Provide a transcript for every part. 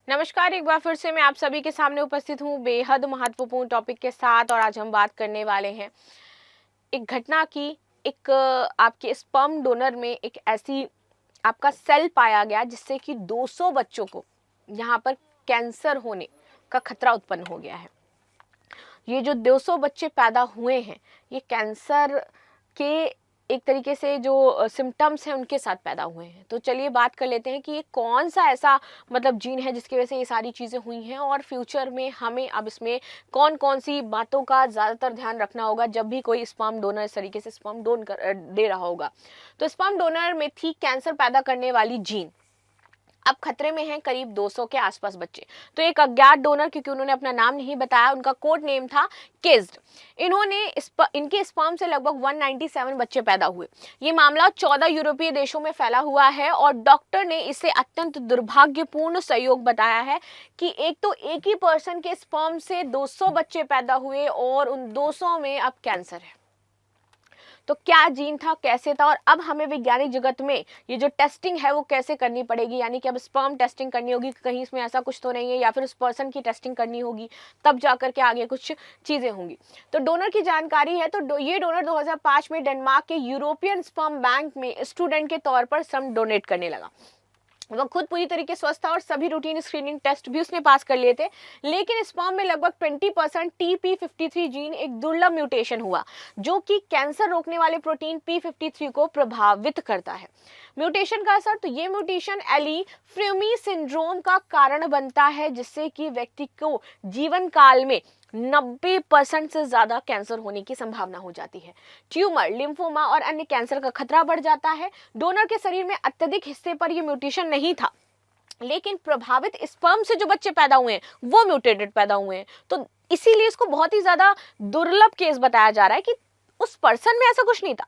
नमस्कार, एक बार फिर से मैं आप सभी के सामने उपस्थित हूँ बेहद महत्वपूर्ण टॉपिक के साथ। और आज हम बात करने वाले हैं एक घटना की। एक आपके स्पर्म डोनर में एक ऐसी आपका सेल पाया गया जिससे कि 200 बच्चों को यहाँ पर कैंसर होने का खतरा उत्पन्न हो गया है। ये जो 200 बच्चे पैदा हुए हैं ये कैंसर के एक तरीके से जो सिम्टम्स हैं उनके साथ पैदा हुए हैं। तो चलिए बात कर लेते हैं कि ये कौन सा ऐसा जीन है जिसकी वजह से ये सारी चीज़ें हुई हैं, और फ्यूचर में हमें अब इसमें कौन कौन सी बातों का ज़्यादातर ध्यान रखना होगा जब भी कोई स्पर्म डोनर इस तरीके से स्पर्म दे रहा होगा। तो स्पर्म डोनर में थी कैंसर पैदा करने वाली जीन। अब खतरे में हैं करीब 200 के आसपास बच्चे। तो एक अज्ञात डोनर, क्योंकि उन्होंने अपना नाम नहीं बताया, उनका कोड नेम था किज्ड, इनके स्पर्म से लगभग 197 बच्चे पैदा हुए। ये मामला 14 यूरोपीय देशों में फैला हुआ है और डॉक्टर ने इसे अत्यंत दुर्भाग्यपूर्ण संयोग बताया है कि एक ही पर्सन के स्पर्म से 200 बच्चे पैदा हुए और उन 200 में अब कैंसर है। तो क्या जीन था, कैसे था, और अब हमें वैज्ञानिक जगत में ये जो टेस्टिंग है वो कैसे करनी पड़ेगी, यानी कि अब स्पर्म टेस्टिंग करनी होगी, कहीं इसमें ऐसा कुछ तो नहीं है, या फिर उस पर्सन की टेस्टिंग करनी होगी, तब जाकर के आगे कुछ चीज़ें होंगी। तो डोनर की जानकारी है, तो ये डोनर 2005 में डेनमार्क के यूरोपियन स्पर्म बैंक में स्टूडेंट के तौर पर स्पर्म डोनेट करने लगा। वह खुद पूरी तरीके स्वस्थ था और सभी रूटीन स्क्रीनिंग टेस्ट भी उसने पास कर लिए थे, लेकिन स्पर्म में लगभग 20% TP53 जीन एक दुर्लभ म्यूटेशन हुआ जो कि कैंसर रोकने वाले प्रोटीन P53 को प्रभावित करता है। म्यूटेशन का असर, तो ये म्यूटेशन एली-फ्रेमी सिंड्रोम का कारण बनता है, जिससे कि व्यक्ति को जीवन काल में 90% से ज्यादा कैंसर होने की संभावना हो जाती है। ट्यूमर, लिम्फोमा और अन्य कैंसर का खतरा बढ़ जाता है। डोनर के शरीर में अत्यधिक हिस्से पर यह म्यूटेशन नहीं था, लेकिन प्रभावित स्पर्म से जो बच्चे पैदा हुए हैं वो म्यूटेटेड पैदा हुए हैं। तो इसीलिए इसको बहुत ही ज्यादा दुर्लभ केस बताया जा रहा है कि उस पर्सन में ऐसा कुछ नहीं था।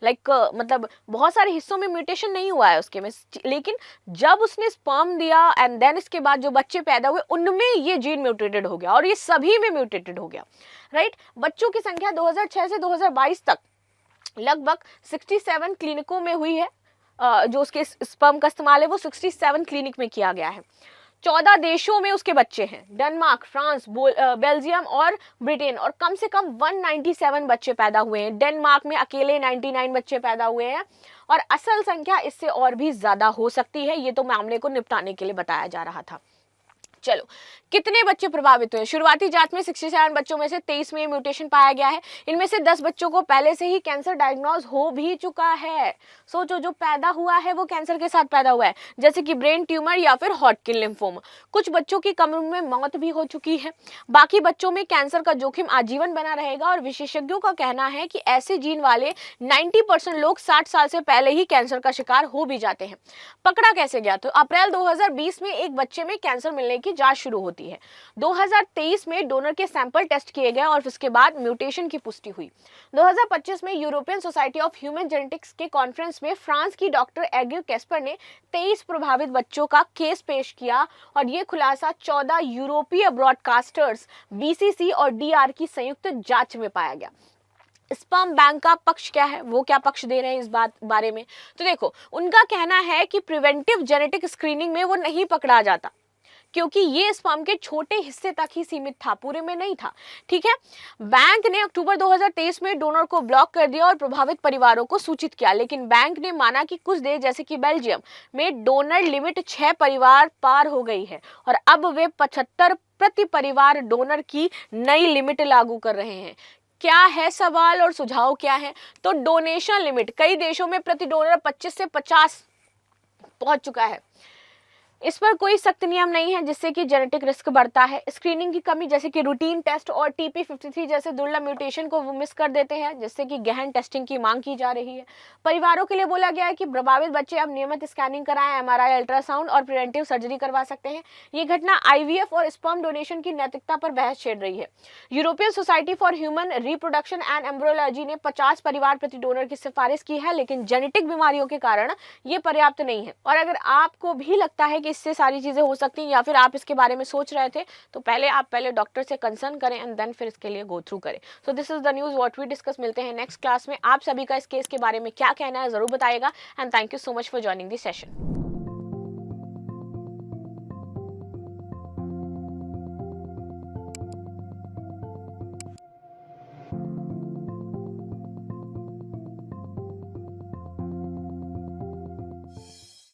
बहुत सारे हिस्सों में म्यूटेशन नहीं हुआ है उसके में, लेकिन जब उसने स्पर्म दिया एंड देन इसके बाद जो बच्चे पैदा हुए उनमें ये जीन म्यूटेटेड हो गया और ये सभी में म्यूटेटेड हो गया। राइट। बच्चों की संख्या 2006 से 2022 तक लगभग 67 क्लिनिकों में हुई है। जो उसके स्पर्म का इस्तेमाल है वो 67 क्लिनिक में किया गया है। 14 देशों में उसके बच्चे हैं, डेनमार्क, फ्रांस, बेल्जियम और ब्रिटेन, और कम से कम 197 बच्चे पैदा हुए हैं। डेनमार्क में अकेले 99 बच्चे पैदा हुए हैं और असल संख्या इससे और भी ज्यादा हो सकती है। ये तो मामले को निपटाने के लिए बताया जा रहा था। चलो, कितने बच्चे प्रभावित हुए? शुरुआती जांच में 67 बच्चों में से 23 में म्यूटेशन पाया गया है। इनमें से 10 बच्चों को पहले से ही कैंसर डायग्नोज हो भी चुका है। सोचो, जो पैदा हुआ है वो कैंसर के साथ पैदा हुआ है, जैसे कि ब्रेन ट्यूमर या फिर हॉटकिन लिम्फोमा। कुछ बच्चों की कम उम्र में मौत भी हो चुकी है। बाकी बच्चों में कैंसर का जोखिम आजीवन बना रहेगा और विशेषज्ञों का कहना है कि ऐसे जीन वाले 90% लोग 60 साल से पहले ही कैंसर का शिकार हो भी जाते हैं। पकड़ा कैसे गया? तो अप्रैल 2020 में एक बच्चे में कैंसर मिलने की जांच शुरू होती है। 2023 में डोनर के सैंपल टेस्ट किए गए और उसके बाद म्यूटेशन की पुष्टि हुई। 2025 में European society of human genetics के कॉन्फ्रेंस में फ्रांस की डॉक्टर एगिल कैस्पर ने 23 प्रभावित बच्चों का केस पेश किया और यह खुलासा 14 यूरोपीय ब्रॉडकास्टर्स BCC और DR की संयुक्त जांच में पाया गया। स्पर्म बैंक का पक्ष क्या है, वो क्या पक्ष दे रहे हैं इस बारे में? तो देखो, उनका कहना है कि प्रिवेंटिव जेनेटिक स्क्रीनिंग में वो नहीं पकड़ा जाता, क्योंकि ये स्पर्म के छोटे हिस्से तक ही सीमित था, पूरे में नहीं था। ठीक है। बैंक ने अक्टूबर 2023 में डोनर को ब्लॉक कर दिया और प्रभावित परिवारों को सूचित किया, लेकिन बैंक ने माना कि कुछ देश जैसे कि बेल्जियम में डोनर लिमिट 6 परिवार पार हो गई है और अब वे 75 प्रति परिवार डोनर की नई लिमिट लागू कर रहे हैं। क्या है सवाल और सुझाव क्या है? तो डोनेशन लिमिट कई देशों में प्रति डोनर 25 से 50 पहुंच चुका है। इस पर कोई सख्त नियम नहीं है, जिससे कि जेनेटिक रिस्क बढ़ता है। स्क्रीनिंग की कमी, जैसे कि रूटीन टेस्ट और TP53 जैसे दुर्लभ म्यूटेशन को वो मिस कर देते हैं, जिससे कि गहन टेस्टिंग की मांग की जा रही है। परिवारों के लिए बोला गया है कि प्रभावित बच्चे अब नियमित स्कैनिंग कराएं, MRI, अल्ट्रासाउंड और प्रिवेंटिव सर्जरी करवा सकते हैं। ये घटना IVF और स्पर्म डोनेशन की नैतिकता पर बहस छेड़ रही है। European society for human reproduction and embryology ने 50 परिवार प्रति डोनर की सिफारिश की है, लेकिन जेनेटिक बीमारियों के कारण ये पर्याप्त नहीं है। और अगर आपको भी लगता है कि इससे सारी चीजें हो सकती हैं या फिर आप इसके बारे में सोच रहे थे, तो पहले डॉक्टर से कंसर्न करें एंड देन फिर इसके लिए गो थ्रू करें। So this is the news what we discuss. मिलते हैं नेक्स्ट क्लास में। आप सभी का इस केस के बारे में क्या कहना है जरूर बताइएगा and thank you so much for joining this session.